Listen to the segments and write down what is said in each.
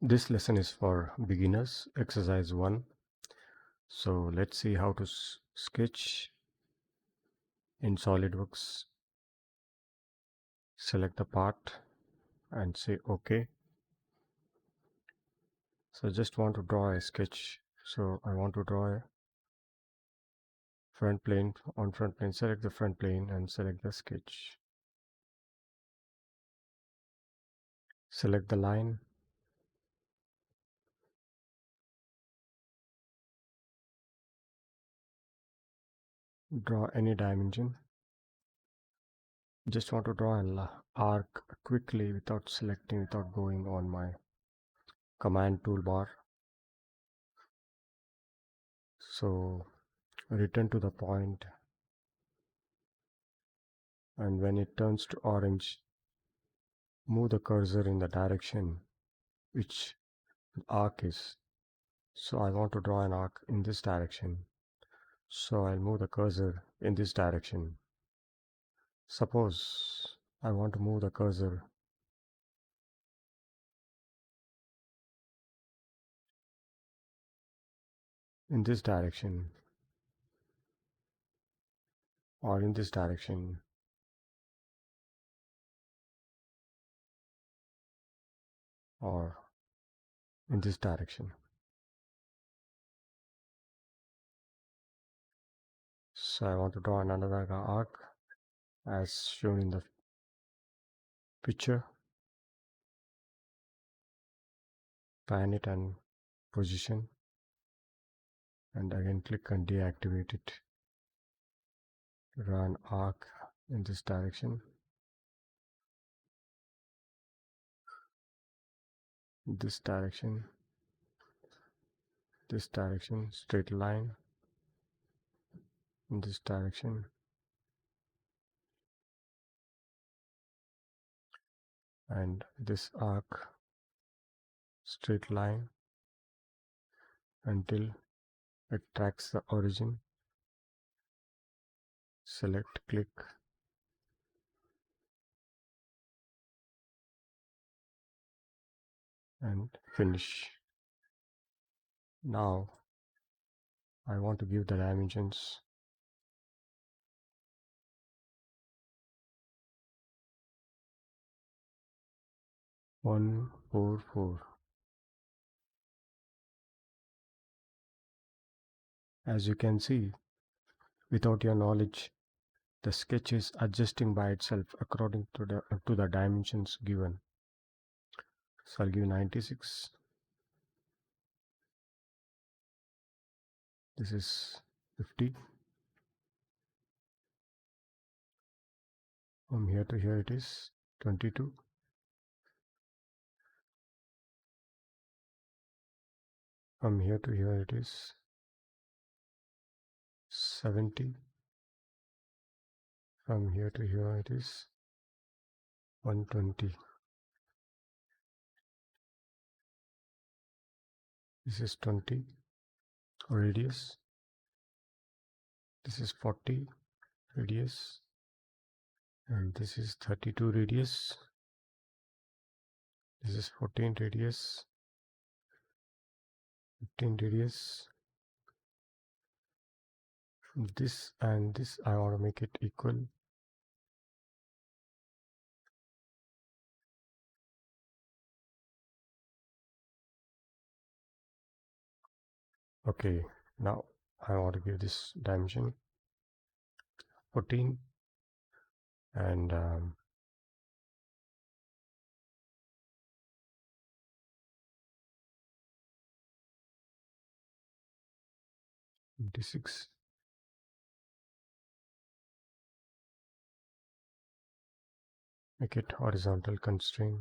This lesson is for beginners, exercise 1. So let's see how to sketch in SolidWorks. Select the part and say OK. So just want to draw a sketch. So I want to draw a front plane. On front plane, select the front plane and select the sketch. Select the line. Draw any dimension. Just want to draw an arc quickly without selecting, without going on my command toolbar. So return to the point, and when it turns to orange, move the cursor in the direction which the arc is. So I want to draw an arc in this direction. So I'll move the cursor in this direction. Suppose I want to move the cursor in this direction or in this direction or in this direction. So I want to draw another arc as shown in the picture. Pan it and position, and again click and deactivate it. Draw an arc in this direction, this direction, straight line in this direction, and this arc, straight line until it tracks the origin. Select, click, and finish. Now I want to give the dimensions. One, 4, 4. As you can see, without your knowledge, the sketch is adjusting by itself according to the dimensions given. So I'll give 96. This is 50. From here to here it is 22. From here to here it is 70. From here to here it is 120. This is 20 radius. This is 40 radius. And this is 32 radius. This is 14 radius. 15 radius. This and this I want to make it equal. Okay, now I want to give this dimension 14 and 26. Make it horizontal constraint.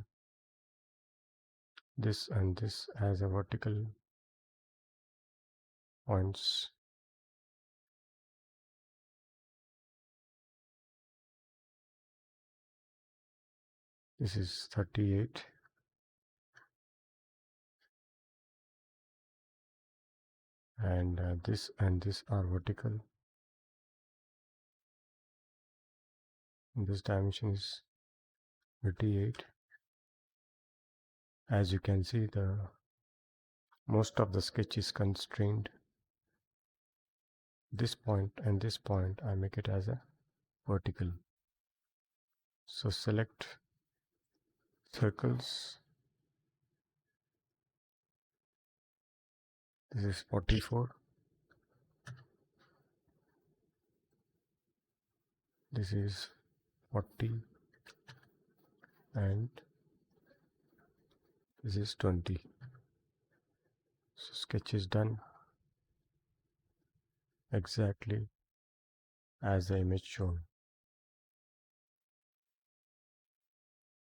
This and this as a vertical points. This is 38. And this and this are vertical. And this dimension is 38. As you can see, the most of the sketch is constrained. This point and this point I make it as a vertical. So select circles. This is 44. This is 40 and this is 20. So sketch is done exactly as the image shown.